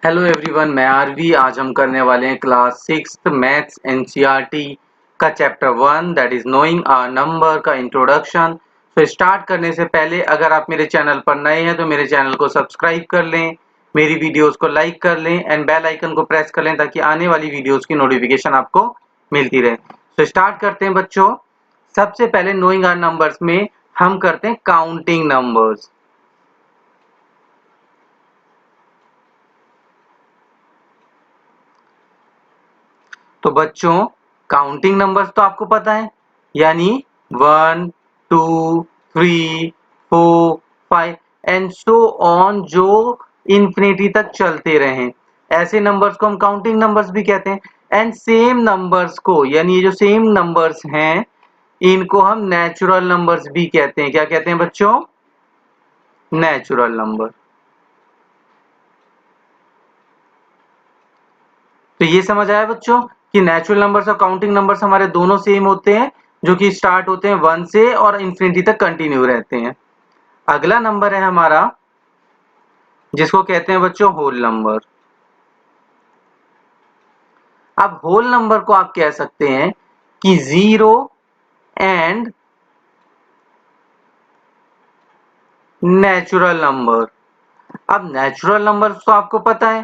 Hello everyone, मैं RV. आज हम करने वाले हैं क्लास 6 मैथ्स एनसीईआरटी का chapter 1 that is knowing a number का इंट्रोडक्शन। तो स्टार्ट करने से पहले अगर आप मेरे चैनल पर नए हैं तो मेरे चैनल को सब्सक्राइब कर लें, मेरी वीडियोस को लाइक कर लें एंड बेल आइकन को प्रेस कर लें ताकि आने वाली वीडियोस की नोटिफिकेशन आपको मिलती रहे। तो स्टार्ट करते हैं बच्चों। सबसे पहले नोइंग आर नंबर्स में हम करते हैं काउंटिंग नंबर्स। तो बच्चों काउंटिंग नंबर्स तो आपको पता है, यानी 1 2 3 4 5 एंड सो ऑन, जो इंफिनिटी तक चलते रहें, ऐसे नंबर्स को हम काउंटिंग नंबर्स भी कहते हैं। एंड सेम नंबर्स को, यानी ये जो सेम नंबर्स हैं, इनको हम नेचुरल नंबर्स भी कहते हैं। क्या कहते हैं बच्चों? Natural number. तो ये समझ आया बच्चों कि नेचुरल नंबर्स और काउंटिंग नंबर्स हमारे दोनों सेम होते हैं, जो कि स्टार्ट होते हैं 1 से और इंफिनिटी तक कंटिन्यू रहते हैं। अगला नंबर है हमारा, जिसको कहते हैं बच्चों होल नंबर। अब होल नंबर को आप कह सकते हैं कि 0 एंड नेचुरल नंबर। अब नेचुरल नंबर तो आपको पता है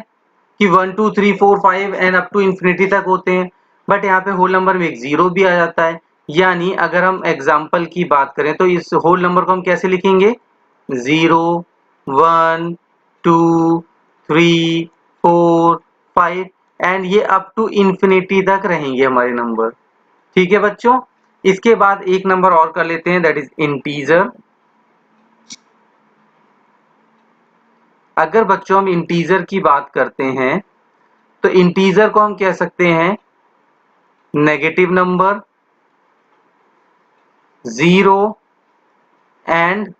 कि 1 2 3 4 5 एंड अप टू इंफिनिटी तक होते हैं, बट यहाँ पे होल नंबर में एक जीरो भी आ जाता है। यानी अगर हम एग्जाम्पल की बात करें तो इस होल नंबर को हम कैसे लिखेंगे? 0 1 2 3 4 5 एंड ये अप टू इंफिनिटी तक रहेंगे हमारे नंबर। ठीक है बच्चों। इसके बाद एक नंबर और कर लेते हैं, दैट इज इंटीजर। अगर बच्चों हम इंटीजर की बात करते हैं तो इंटीजर को हम कह सकते हैं negative number, 0 and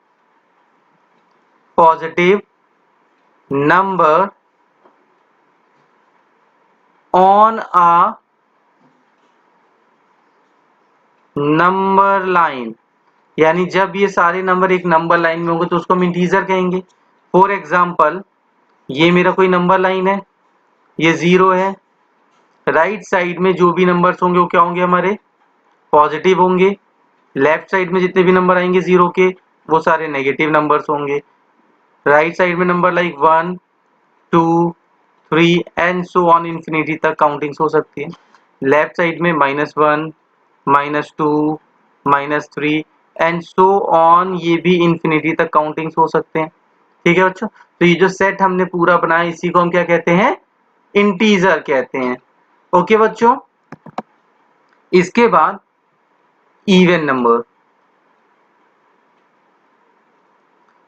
positive number on a number line. यानी जब ये सारे नंबर एक नंबर लाइन में होंगे तो उसको हम इंटीजर कहेंगे। फॉर एग्जाम्पल, ये मेरा कोई नंबर लाइन है, ये 0 है। राइट साइड में जो भी नंबर्स होंगे वो क्या होंगे? हमारे पॉजिटिव होंगे। लेफ्ट साइड में जितने भी नंबर आएंगे 0 के, वो सारे नेगेटिव नंबर्स होंगे। राइट साइड में number like 1 2 3 and so on infinity तक काउंटिंग्स हो सकती है। लेफ्ट साइड में -1 -2 -3 एंड सो ऑन, ये भी इंफिनिटी तक काउंटिंग्स हो सकते हैं। ठीक है बच्चों। तो ये जो सेट हमने पूरा बनाया, इसी को हम क्या कहते हैं? इंटीजर कहते हैं। ओके बच्चों। इसके बाद इवन नंबर।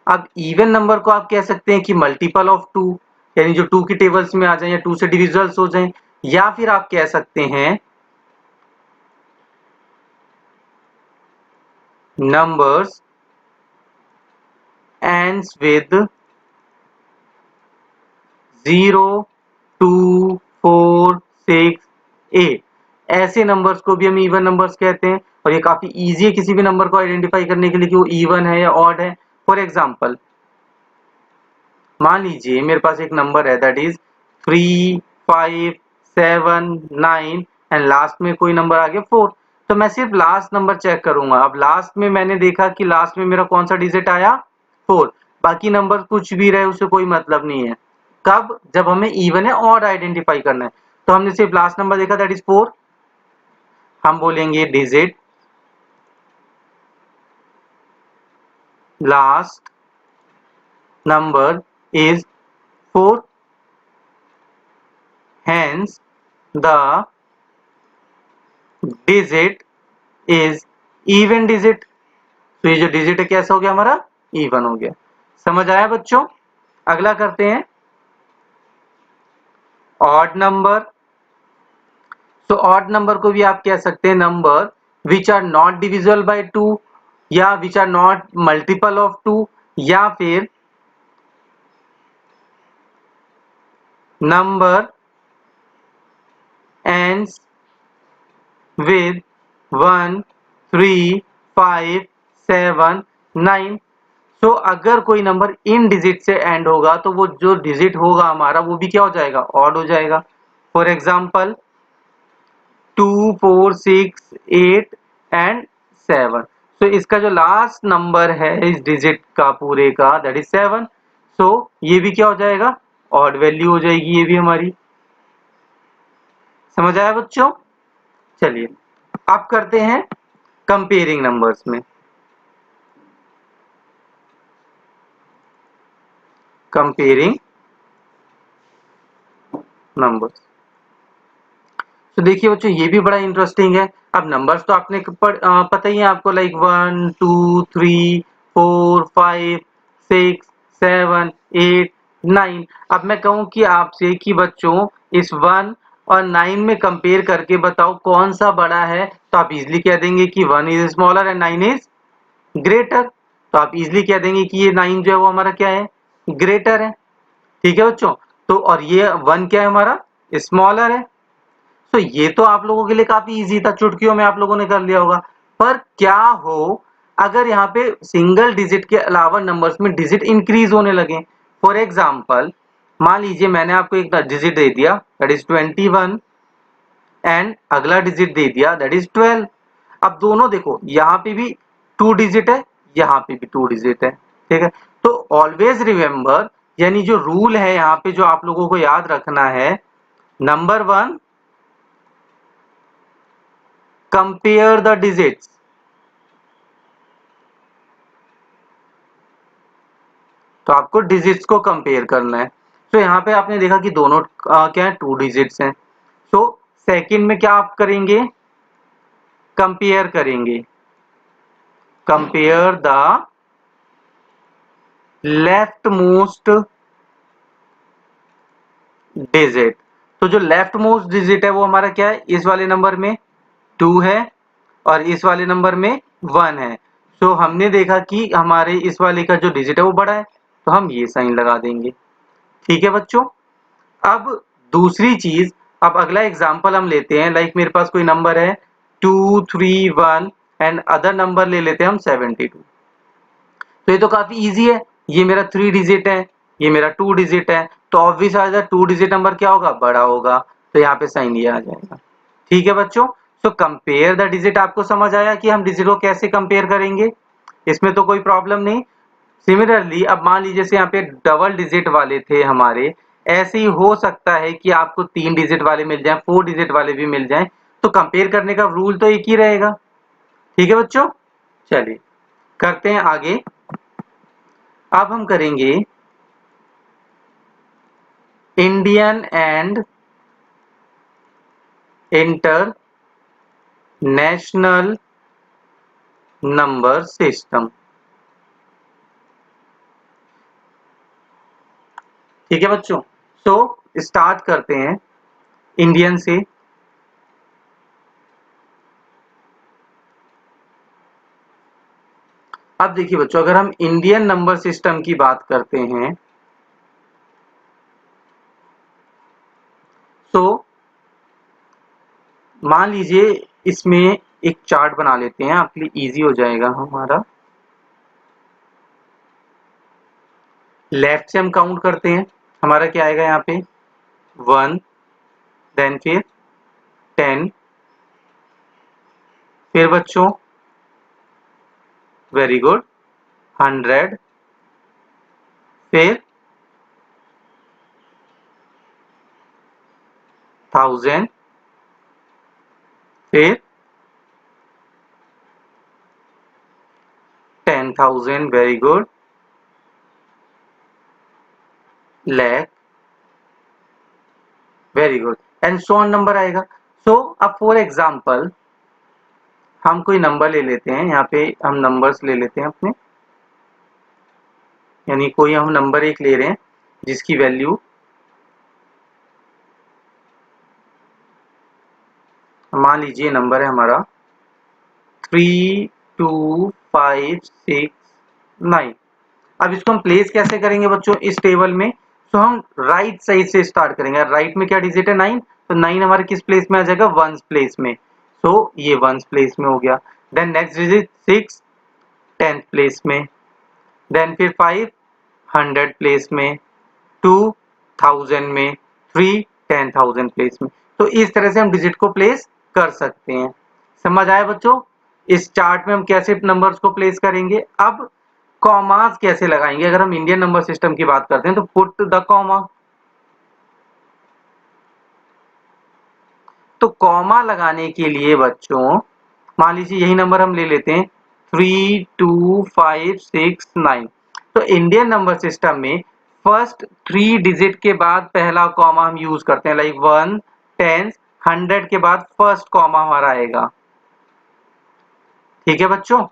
अब इवन नंबर को आप कह सकते हैं कि मल्टीपल ऑफ 2, यानी जो 2 की टेबल्स में आ जाए या 2 से डिविजल्स हो जाएं, या फिर आप कह सकते हैं नंबर्स एंड्स विद 0 2 4 6 8। ऐसे नंबर्स को भी हम इवन नंबर्स कहते हैं, और ये काफी इजी है किसी भी नंबर को आइडेंटिफाई करने के लिए कि वो इवन है या ऑड है। फॉर एग्जाम्पल, मान लीजिए मेरे पास एक नंबर है दैट इज 3 5 7 9 एंड लास्ट में कोई नंबर आ गया 4। तो मैं सिर्फ लास्ट नंबर चेक करूंगा। अब लास्ट में मैंने देखा कि लास्ट में मेरा कौन सा डिजिट आया? 4। बाकी नंबर कुछ भी रहे उससे कोई मतलब नहीं है। कब? जब हमें इवन है ऑड आइडेंटिफाई करना है। तो हमने सिर्फ लास्ट नंबर देखा दैट इज 4, हम बोलेंगे digit last number is 4, hence the digit is even digit। तो ये जो डिजिट है कैसा हो गया? हमारा इवन हो गया। समझ आया बच्चों? अगला करते हैं ऑड नंबर। तो ऑड नंबर को भी आप कह सकते हैं number which are not divisible by 2, या which are not multiple of 2, या फिर नंबर ends with 1 3 5 7 9। सो अगर कोई नंबर इन डिजिट से एंड होगा तो वो जो डिजिट होगा हमारा वो भी क्या हो जाएगा, ऑड हो जाएगा। For example 2 4 6 8 and 7। सो इसका जो लास्ट नंबर है इस डिजिट का पूरे का दैट इज 7। सो ये भी क्या हो जाएगा, ऑड वैल्यू हो जाएगी ये भी हमारी। समझ आया बच्चों? चलिए अब करते हैं कंपेयरिंग नंबर्स में। कंपेयरिंग नंबर्स, तो देखिए बच्चों ये भी बड़ा इंटरेस्टिंग है। अब नंबर्स तो आपने पता ही है आपको, लाइक 1 2 3 4 5 6 7 8 9। अब मैं कहूं कि आपसे कि बच्चों इस 1 और 9 में कंपेयर करके बताओ कौन सा बड़ा है, तो आप इजीली कह देंगे कि 1 is smaller and 9 is greater. तो आप इजीली कह देंगे कि ये 9 जो है वो हमारा क्या है, ग्रेटर है। ठीक है बच्चों, तो और ये 1 क्या है हमारा, स्मॉलर है। तो ये तो आप लोगों के लिए काफी इजी था, चुटकियों में आप लोगों ने कर लिया होगा। पर क्या हो अगर यहाँ पे सिंगल डिजिट के अलावा नंबर्स में डिजिट इंक्रीज होने लगे। फॉर एग्जाम्पल मान लीजिए मैंने आपको एक डिजिट दे दिया दैट इज 21 एंड अगला डिजिट दे दिया दैट इज 12। अब दोनों देखो यहाँ पे भी 2 डिजिट है, यहाँ पे भी 2 डिजिट है। ठीक है, तो ऑलवेज रिमेंबर, यानी जो रूल है यहाँ पे जो आप लोगों को याद रखना है, नंबर 1 कंपेयर द डिजिट्स। तो आपको डिजिट्स को कंपेयर करना है। तो यहाँ पे आपने देखा कि दोनों क्या है, 2 डिजिट्स हैं। तो सेकंड में क्या आप करेंगे, कंपेयर करेंगे, compare the left most digit. तो जो लेफ्ट मोस्ट डिजिट है वो हमारा क्या है, इस वाले नंबर में 2 है और इस वाले नंबर में 1 है। तो हमने देखा कि हमारे इस वाले का जो डिजिट है वो बड़ा है, तो हम ये साइन लगा देंगे। ठीक है बच्चों, अब दूसरी चीज, अब अगला एग्जांपल हम लेते हैं, लाइक मेरे पास कोई नंबर है 231 एंड अदर नंबर ले लेते हैं हम 72। तो ये तो काफी इजी है, ये मेरा 3 डिजिट है, ये मेरा 2 डिजिट है, तो ऑब्वियस आ जाए 2 डिजिट नंबर क्या होगा, बड़ा होगा। तो यहाँ पे साइन ये आ जाएगा। ठीक है बच्चों, सो कंपेयर द डिजिट आपको समझ आया कि हम डिजिट को कैसे कंपेयर करेंगे, इसमें तो कोई प्रॉब्लम नहीं। सिमिलरली अब मान लीजिए जैसे यहाँ पे डबल डिजिट वाले थे हमारे, ऐसे ही हो सकता है कि आपको 3 डिजिट वाले मिल जाएं, 4 डिजिट वाले भी मिल जाएं, तो कंपेयर करने का रूल तो एक ही रहेगा। ठीक है बच्चों, चलिए करते हैं आगे। अब हम करेंगे Indian and international number system. ठीक है बच्चों, सो स्टार्ट करते हैं इंडियन से। अब देखिए बच्चों, अगर हम इंडियन नंबर सिस्टम की बात करते हैं तो मान लीजिए इसमें एक चार्ट बना लेते हैं, आपके लिए इजी हो जाएगा हमारा। लेफ्ट से हम काउंट करते हैं, हमारा क्या आएगा यहाँ पे 1, देन फिर 10, फिर बच्चों वेरी गुड 100, फिर 1000, फिर 10,000 very good, lakh very good, and so on number आएगा। सो अब फॉर एग्जांपल हम कोई नंबर ले लेते हैं, यहाँ पे हम नंबर्स ले लेते हैं अपने, यानी कोई हम नंबर एक ले रहे हैं जिसकी वैल्यू मान लीजिए नंबर है हमारा 32569। अब इसको हम प्लेस कैसे करेंगे बच्चों इस टेबल में, तो हम राइट साइड से स्टार्ट करेंगे। राइट में क्या डिजिट है 9, तो 9 हमारे किस प्लेस में आ जाएगा, वंस प्लेस में। सो ये वंस प्लेस में हो गया। Then next digit 6 10th place में, देन फिर 5 100 प्लेस में, 2 1000 में, 3 10,000 प्लेस में। तो इस तरह से हम डिजिट को प्लेस कर सकते हैं। समझ आया बच्चों? इस चार्ट में हम कैसे नंबर्स को प्लेस करेंगे। अब कॉमास कैसे लगाएंगे। अगर हम इंडियन नंबर सिस्टम की बात करते हैं तो पुट द कॉमा। तो कॉमा लगाने के लिए बच्चों मान लीजिए यही नंबर हम ले लेते हैं 32569। तो इंडियन नंबर सिस्टम में फर्स्ट 3 डिजिट के बाद पहला कॉमा हम यूज करते हैं, लाइक 1 10 100 के बाद फर्स्ट कॉमा हमारा आएगा। ठीक है बच्चों,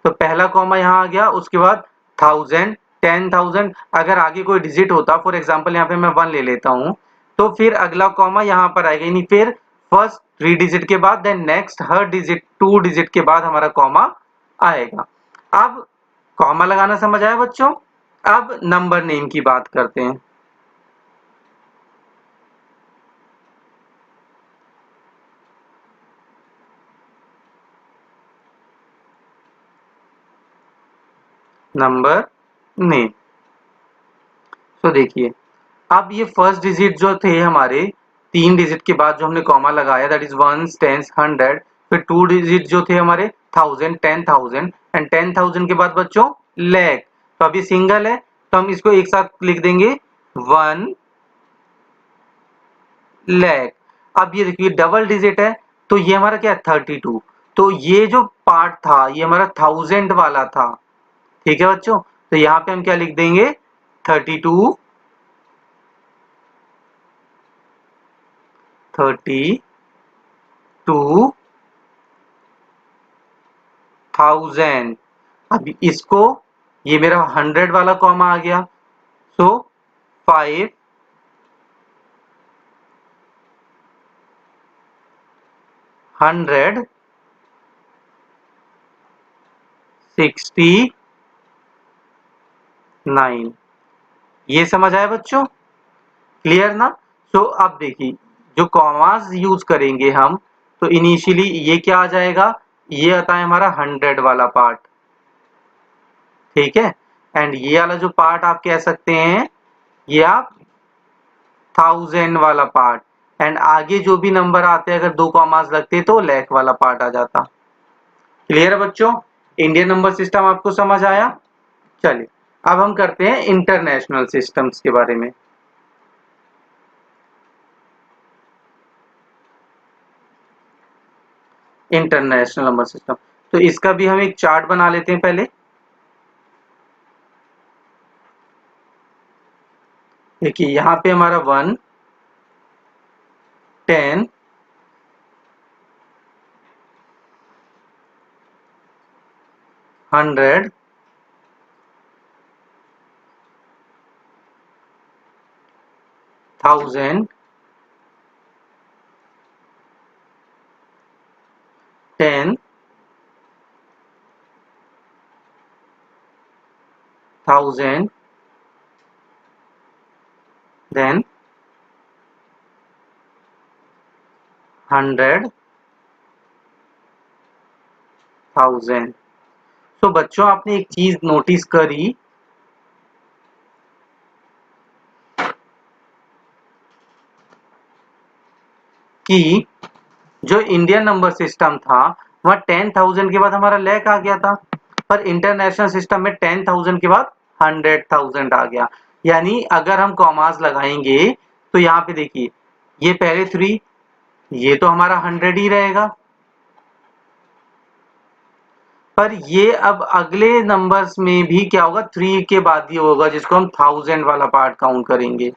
तो पहला कॉमा यहाँ आ गया, उसके बाद 1000 10,000। अगर आगे कोई डिजिट होता, फॉर एग्जांपल यहाँ पे मैं 1 ले लेता हूँ, तो फिर अगला कॉमा यहाँ पर आएगा, यानी फिर फर्स्ट 3 डिजिट के बाद देन नेक्स्ट हर डिजिट 2 डिजिट के बाद हमारा कॉमा आएगा। अब कॉमा लगाना समझ आया बच्चों। अब नंबर नेम की बात करते हैं। नंबर नेम, तो देखिए अब ये फर्स्ट डिजिट जो थे हमारे 3 डिजिट के बाद जो हमने कॉमा लगाया, दैट इज 1 10 100। फिर 2 डिजिट जो थे हमारे 1000 10,000 एंड 10,000 के बाद बच्चों लैख। तो अभी सिंगल है तो हम इसको एक साथ लिख देंगे 1 लैख। अब ये देखिए डबल डिजिट है तो ये हमारा क्या है 32। तो ये जो पार्ट था ये हमारा 1000 वाला था। ठीक है बच्चों, तो यहाँ पे हम क्या लिख देंगे 32 32,000। अब इसको ये मेरा 100 वाला कॉमा आ गया, सो 569। ये समझ आया बच्चों, क्लियर ना। सो अब देखिए जो कॉमास यूज करेंगे हम, तो इनिशियली ये क्या आ जाएगा, ये आता है हमारा 100 वाला पार्ट। ठीक है, एंड ये वाला जो पार्ट आप कह सकते हैं ये आप 1000 वाला पार्ट। एंड आगे जो भी नंबर आते हैं अगर 2 कॉमास लगते तो लैख वाला पार्ट आ जाता। क्लियर है बच्चों, इंडियन नंबर सिस्टम आपको समझ आया। चलिए अब हम करते हैं इंटरनेशनल सिस्टम्स के बारे में। इंटरनेशनल नंबर सिस्टम, तो इसका भी हम एक चार्ट बना लेते हैं पहले। देखिए यहाँ पे हमारा 1 10 100 1000 10 1000 देन 100,000। तो बच्चों आपने एक चीज नोटिस करी कि जो इंडियन नंबर सिस्टम था वहां 10,000 के बाद हमारा लैख आ गया था, पर इंटरनेशनल सिस्टम में 10,000 के बाद 100,000 आ गया। यानी अगर हम कॉमास लगाएंगे तो यहाँ पे देखिए ये पहले 3, ये तो हमारा 100 ही रहेगा, पर ये अब अगले नंबर्स में भी क्या होगा 3 के बाद ही होगा, जिसको हम 1000 वाला पार्ट काउंट करेंगे।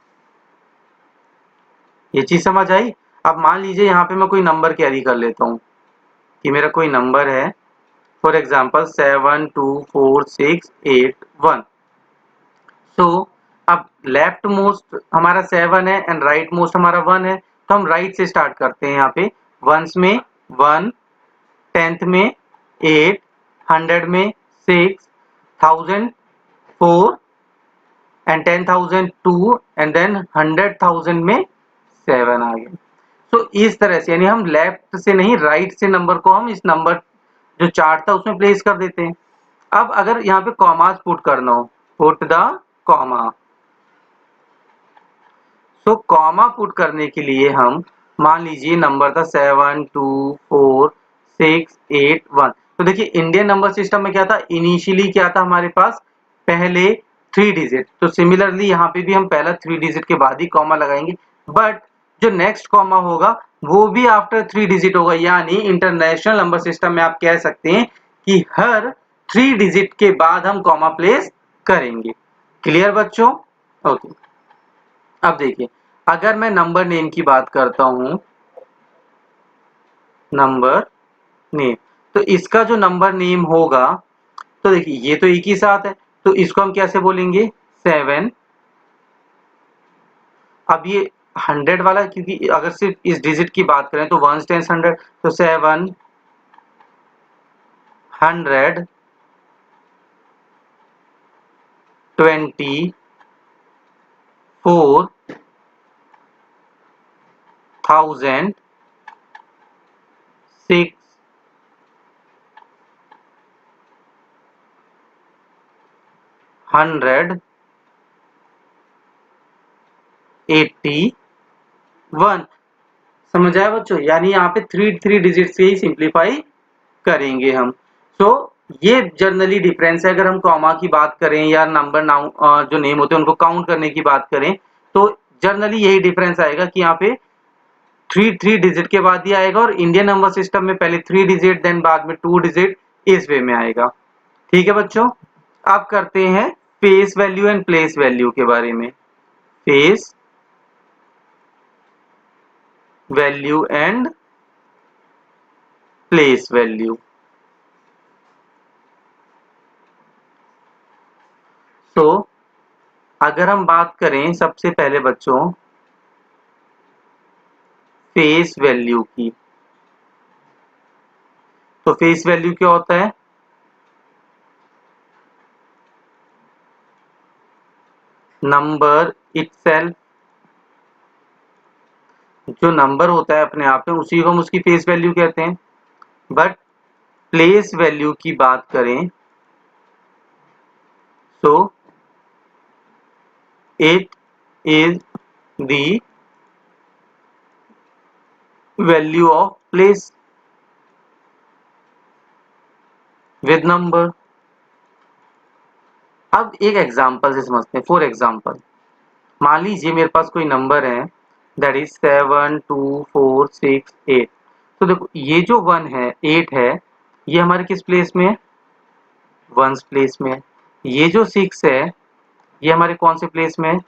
ये चीज समझ आई। अब मान लीजिए यहाँ पे मैं कोई नंबर कैरी कर लेता हूँ कि मेरा कोई नंबर है, फॉर एग्जाम्पल 724681। सो अब लेफ्ट मोस्ट हमारा 7 है एंड राइट मोस्ट हमारा 1 है, तो हम राइट से स्टार्ट करते हैं। यहाँ पे वंस में 1, 10th में 8, 100 में 6, 1000 4 एंड 10,000 2 एंड देन 100,000 में 7 आ गया। तो इस तरह से यानी हम लेफ्ट से नहीं राइट से नंबर को हम इस नंबर जो चार्ट था उसमें प्लेस कर देते हैं। अब अगर यहाँ पे कॉमास पुट करना हो, पुट द कॉमा, तो कॉमा पुट करने के लिए हम मान लीजिए नंबर था 7 2 4 6 8 1। तो देखिए इंडियन नंबर सिस्टम में क्या था, इनिशियली क्या था हमारे पास, पहले 3 डिजिट। तो सिमिलरली यहाँ पे भी हम पहला 3 डिजिट के बाद ही कॉमा लगाएंगे, बट जो नेक्स्ट कॉमा होगा वो भी आफ्टर 3 डिजिट होगा। यानी इंटरनेशनल नंबर सिस्टम में आप कह सकते हैं कि हर 3 डिजिट के बाद हम कॉमा प्लेस करेंगे। क्लियर बच्चों? ओके। अब देखिए अगर मैं नंबर नेम की बात करता हूं, नंबर नेम, तो इसका जो नंबर नेम होगा, तो देखिए ये तो एक ही साथ है, तो इसको हम कैसे बोलेंगे, 7। अब ये 100 वाला, क्योंकि अगर सिर्फ इस डिजिट की बात करें तो 1 10 100, तो 7 100 24 1000 6 100 81। समझ आया बच्चों? यानी यहाँ पे 3 डिजिट से ही सिंप्लीफाई करेंगे हम। सो ये जनरली डिफरेंस है। अगर हम कॉमा की बात करें या नंबर नाउ जो नेम होते हैं उनको काउंट करने की बात करें, तो जनरली यही डिफरेंस आएगा कि यहाँ पे 3 डिजिट के बाद ही आएगा, और इंडियन नंबर सिस्टम में पहले 3 डिजिट देन बाद में 2 डिजिट, इस वे में आएगा। ठीक है बच्चों? अब करते हैं face value and place value के बारे में। Face value and place value. तो अगर हम बात करें सबसे पहले बच्चों फेस वैल्यू की, तो फेस वैल्यू क्या होता है, नंबर इटसेल्फ। जो नंबर होता है अपने आप में उसी को हम उसकी फेस वैल्यू कहते हैं। बट प्लेस वैल्यू की बात करें तो it is the value of place with number. अब एक एग्जांपल से समझते हैं। फॉर एग्जांपल मान लीजिए मेरे पास कोई नंबर है, दैट इज 7 2 4 6 8। तो देखो ये जो 1 है 8 है, ये हमारे किस प्लेस में है, वंस प्लेस में है। ये जो 6 है ये हमारे कौन से प्लेस में है,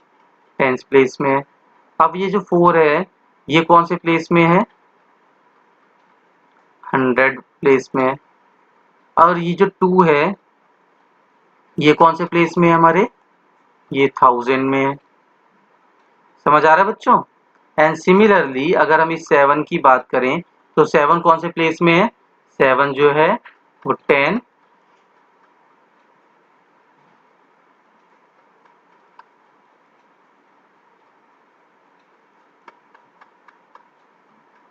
टेंस प्लेस में है। अब ये जो 4 है ये कौन से प्लेस में है, 100 प्लेस में है। और ये जो 2 है ये कौन से प्लेस में है हमारे, ये 1000 में है। समझ आ रहा है बच्चों? एंड सिमिलरली अगर हम इस 7 की बात करें तो 7 कौन से प्लेस में है, 7 जो है वो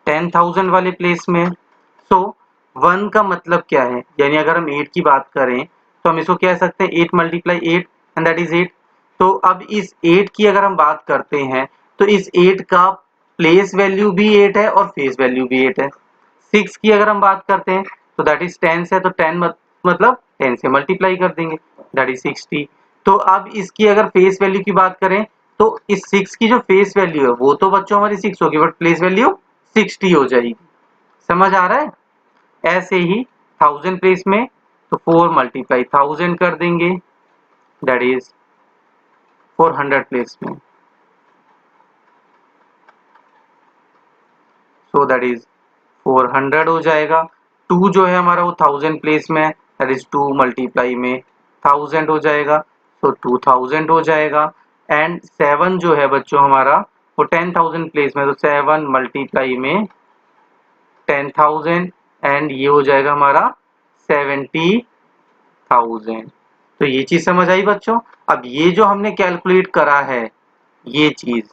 10,000 वाले प्लेस में है। सो 1 का मतलब क्या है, यानी अगर हम 8 की बात करें तो हम इसको कह सकते हैं 8 मल्टीप्लाई 8 एंड दैट इज 8। तो अब इस 8 की अगर हम बात करते हैं तो इस 8 का प्लेस वैल्यू भी 8 है और फेस वैल्यू भी 8 है। 6 की अगर हम बात करते हैं तो दैट इज 10 है, तो 10 मतलब 10 से मल्टीप्लाई कर देंगे, दैट इज 60। तो अब इसकी अगर फेस वैल्यू की बात करें तो इस 6 की जो फेस वैल्यू है वो तो बच्चों हमारी 6 होगी, बट प्लेस वैल्यू 60 हो जाएगी। समझ आ रहा है? ऐसे ही 1000 प्लेस में तो 4 मल्टीप्लाई 1000 कर देंगे, दैट इज 400 प्लेस में, सो दैट इज 400 हो जाएगा। 2 जो है हमारा वो 1000 प्लेस में, दैट इज 2 मल्टीप्लाई में 1000 हो जाएगा, तो 2000 हो जाएगा। एंड 7 जो है बच्चों हमारा वो 10,000 प्लेस में, तो 7 मल्टीप्लाई में 10,000 एंड ये हो जाएगा हमारा 70,000। तो ये चीज समझ आई बच्चों? अब ये जो हमने कैलकुलेट करा है ये चीज,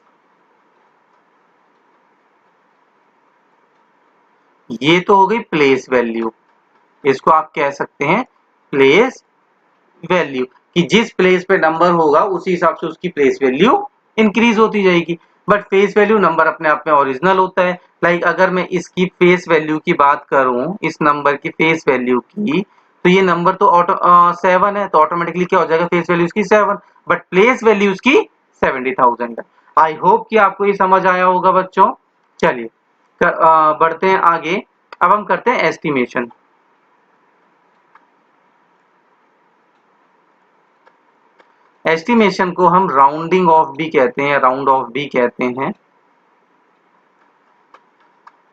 ये तो हो गई प्लेस वैल्यू। इसको आप कह सकते हैं प्लेस वैल्यू कि जिस प्लेस पे नंबर होगा उसी हिसाब से उसकी प्लेस वैल्यू इंक्रीज होती जाएगी। बट फेस वैल्यू नंबर अपने आप में ओरिजिनल होता है। लाइक अगर मैं इसकी फेस वैल्यू की बात करूं, इस नंबर की फेस वैल्यू की, तो ये नंबर तो 7 है, तो ऑटोमेटिकली क्या हो जाएगा, फेस वैल्यू उसकी 7, बट प्लेस वैल्यू उसकी 70,000 है। आई होप कि आपको ये समझ आया होगा बच्चों। चलिए बढ़ते हैं आगे। अब हम करते हैं एस्टिमेशन। एस्टिमेशन को हम राउंडिंग ऑफ भी कहते हैं, राउंड ऑफ भी कहते हैं।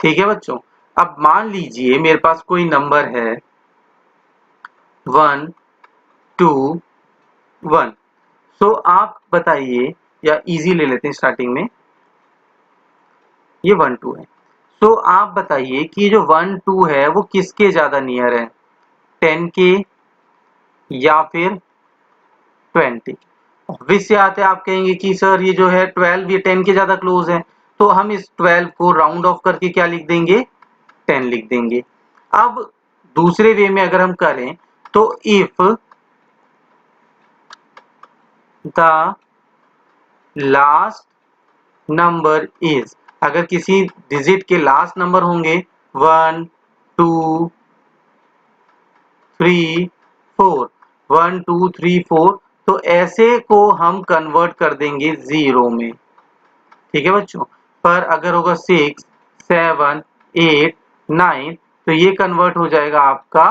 ठीक है बच्चों। अब मान लीजिए मेरे पास कोई नंबर है 1 2 1। सो आप बताइए, या इजी ले लेते हैं स्टार्टिंग में, ये 1 2 है। सो आप बताइए कि जो 1 2 है वो किसके ज्यादा नियर है, 10 के या फिर 20? ऑब्वियस सी बात है, आप कहेंगे कि सर ये जो है 12 ये 10 के ज्यादा क्लोज है, तो हम इस 12 को राउंड ऑफ करके क्या लिख देंगे, 10 लिख देंगे। अब दूसरे वे में अगर हम करें तो if the last number is, अगर किसी डिजिट के लास्ट नंबर होंगे 1 2 3 4, 1 2 3 4, तो ऐसे को हम कन्वर्ट कर देंगे जीरो में। ठीक है बच्चों। पर अगर होगा 6 7 8 9, तो ये कन्वर्ट हो जाएगा आपका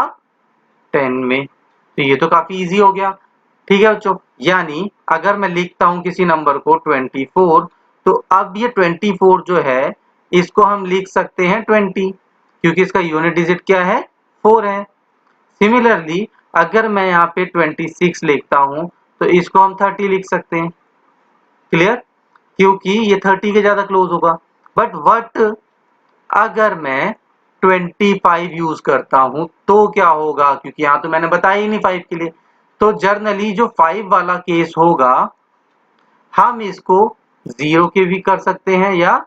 10 में। तो ये तो काफी इजी हो गया। ठीक है बच्चों। यानी अगर मैं लिखता हूं किसी नंबर को 24, तो अब ये 24 जो है इसको हम लिख सकते हैं 20, क्योंकि इसका यूनिट डिजिट क्या है, 4 है। सिमिलरली अगर मैं यहाँ पे 26 लिखता हूं तो इसको हम 30 लिख सकते हैं। क्लियर, क्योंकि ये 30 के ज्यादा क्लोज होगा। बट अगर मैं 25 यूज करता हूं तो क्या होगा, क्योंकि यहां तो मैंने बताया ही नहीं 5 के लिए। तो जर्नली जो 5 वाला केस होगा हम इसको 0 के भी कर सकते हैं या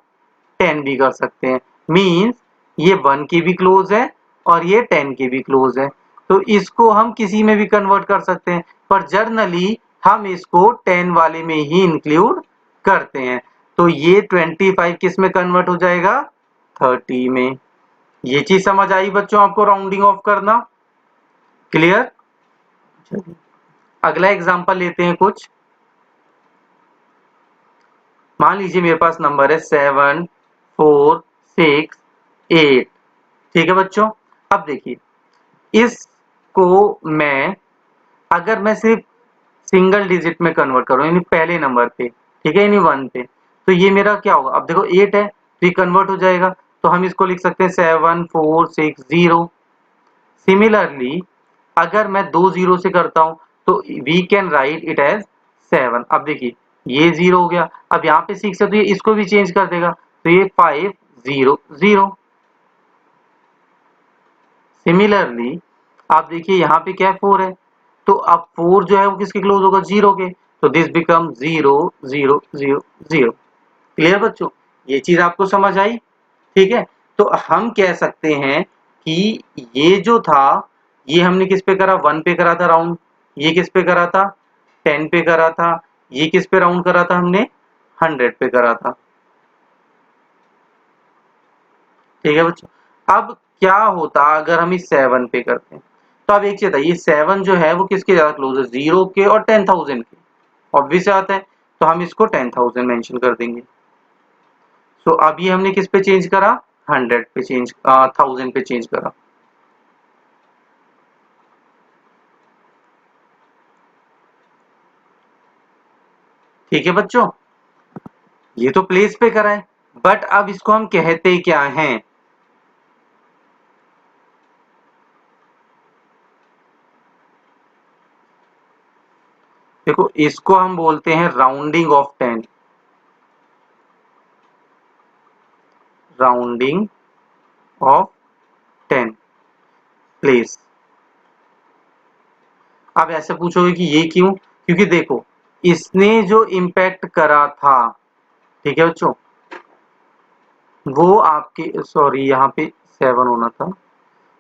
10 भी कर सकते हैं। मींस ये 1 के भी क्लोज है और ये 10 के भी क्लोज है, तो इसको हम किसी में भी कन्वर्ट कर सकते हैं, पर जर्नली हम इसको 10 वाले में ही इंक्लूड करते हैं। तो ये 25 किस में कन्वर्ट हो जाएगा, 30 में। ये चीज समझ आई बच्चों आपको, राउंडिंग ऑफ करना। क्लियर। अगला एग्जांपल लेते हैं कुछ। मान लीजिए मेरे पास नंबर है 7 4 6 8। ठीक है बच्चों। अब देखिए इसको मैं, अगर मैं सिर्फ सिंगल डिजिट में कन्वर्ट करूं यानी पहले नंबर पे, ठीक है, यानी 1 पे, तो ये मेरा क्या होगा, अब देखो 8 है तो ये कन्वर्ट हो जाएगा, तो हम इसको लिख सकते हैं 7 4 6 0। सिमिलरली अगर मैं 2 जीरो से करता हूं तो we can write it as 7। अब देखिए ये 0 हो गया, अब यहाँ पे 6 है तो ये इसको भी चेंज कर देगा, तो ये 5 0 0। सिमिलरली आप देखिए यहाँ पे क्या है, 4 है, तो अब 4 जो है वो किसके क्लोज होगा, 0 के, तो दिस बिकम 0 0 0 0। क्लियर बच्चों, ये चीज आपको समझ आई। ठीक है, तो हम कह सकते हैं कि ये जो था ये हमने किस पे करा, 1 पे करा था राउंड, ये किस पे करा था, 10 पे करा था, ये किस पे राउंड करा था हमने, 100 पे करा था। ठीक है बच्चों। अब क्या होता अगर हम इस 7 पे करते हैं, तो अब एक चीज है, ये 7 जो है वो किसके ज्यादा क्लोज है, 0 के और 10,000 के। ऑब्वियस बात है, तो हम इसको 10,000 मेंशन कर देंगे। सो अब ये हमने किस पे चेंज करा, 100 पे चेंज, 1000 पे चेंज करा। ठीक है बच्चों, ये तो प्लेस पे करा है, बट अब इसको हम कहते क्या हैं, देखो इसको हम बोलते हैं rounding off 10, rounding off 10 place. आप ऐसे पूछोगे कि ये क्यों, क्योंकि देखो इसने जो इम्पैक्ट करा था, ठीक है बच्चों, वो आपके, सॉरी यहाँ पे 7 होना था,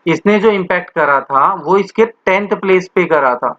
इसने जो इम्पैक्ट करा था वो इसके 10th प्लेस पे करा था।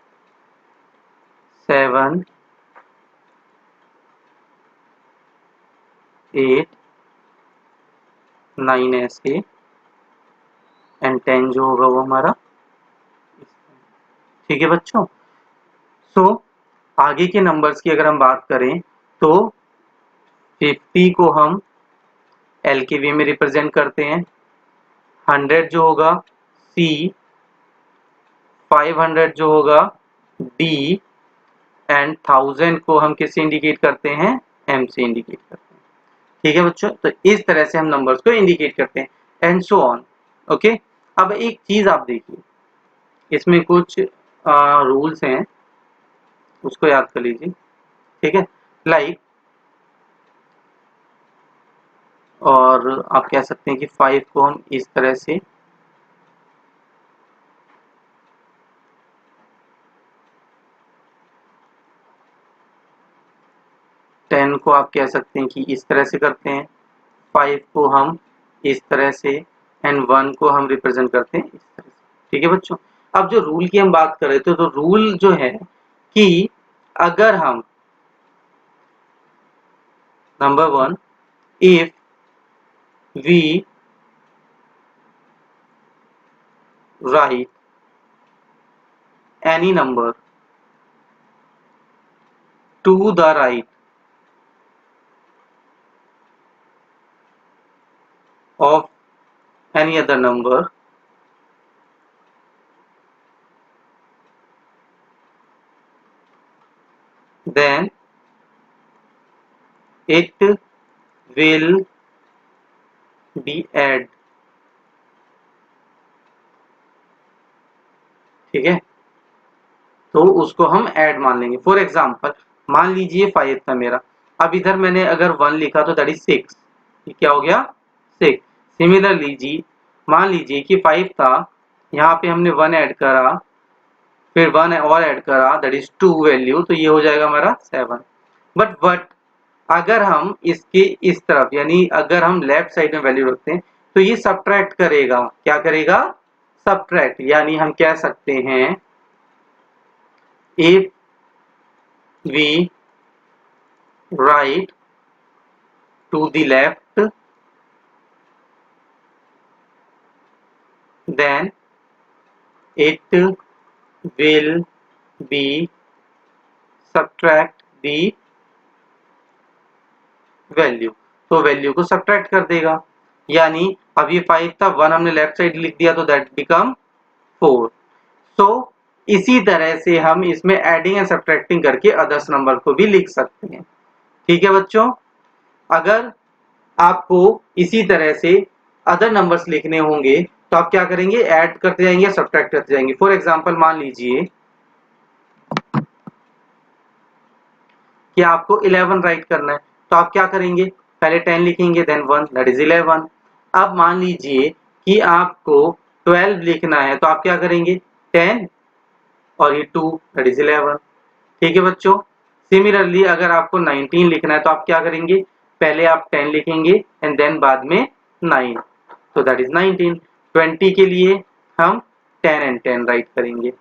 7 8 9 ऐसे एंड 10 जो होगा वो हमारा, ठीक है बच्चों। सो आगे के नंबर्स की अगर हम बात करें तो 50 को हम एल के वे में रिप्रेजेंट करते हैं, 100 जो होगा सी, 500 जो होगा डी एंड 1000 को हम किससे इंडिकेट करते हैं, एम से इंडिकेट करते हैं। ठीक है बच्चों, तो इस तरह से हम नंबर्स को इंडिकेट करते हैं एंड सो ऑन। ओके, अब एक चीज आप देखिए, इसमें कुछ रूल्स हैं, उसको याद कर लीजिए। ठीक है, लाइक और आप कह सकते हैं कि 5 को हम इस तरह से, टेन को आप कह सकते हैं कि इस तरह से करते हैं, 5 को हम इस तरह से एंड 1 को हम रिप्रेजेंट करते हैं इस तरह से। ठीक है बच्चों, अब जो रूल की हम बात कर रहे थे, तो रूल जो है कि अगर हम number 1, if we write any number to the right of any other number, then it will be add। ठीक है, तो उसको हम ऐड मान लेंगे। फॉर एग्जाम्पल मान लीजिए 5 था मेरा, अब इधर मैंने अगर 1 लिखा तो दैट इज 6, ये क्या हो गया 6। सिमिलरली जी मान लीजिए कि 5 था, यहाँ पे हमने 1 ऐड करा, फिर 1 और ऐड करा दैट इज 2 वैल्यू, तो ये हो जाएगा हमारा 7। बट अगर हम इसके इस तरफ यानी अगर हम लेफ्ट साइड में वैल्यू रखते हैं तो ये सब्ट्रैक्ट करेगा, क्या करेगा, सब्ट्रैक्ट। यानी हम कह सकते हैं if we write to the left then it will be subtract the value, तो वैल्यू को सब्ट्रैक्ट कर देगा। यानी अब ये 5 था, 1 हमने लेफ्ट साइड लिख दिया तो दैट बिकम 4। सो इसी तरह से हम इसमें एडिंग एंड सब्ट्रैक्टिंग करके अदर्स नंबर को भी लिख सकते हैं। ठीक है बच्चों, अगर आपको इसी तरह से अदर नंबर्स लिखने होंगे तो आप क्या करेंगे, ऐड करते जाएंगे, सब्ट्रैक्ट करते जाएंगे। फॉर एग्जांपल मान लीजिए कि आपको 11 राइट करना है, तो आप क्या करेंगे, पहले 10 लिखेंगे देन 1 दैट इज 11। अब मान लीजिए कि आपको 12 लिखना है, तो आप क्या करेंगे, 10 और ये 2 दैट इज 11। ठीक है बच्चों, सिमिलरली अगर आपको 19 लिखना है तो आप क्या करेंगे, पहले आप 10 लिखेंगे एंड देन बाद में 9, तो दैट इज 19। 20 के लिए हम 10 एंड 10 राइट करेंगे।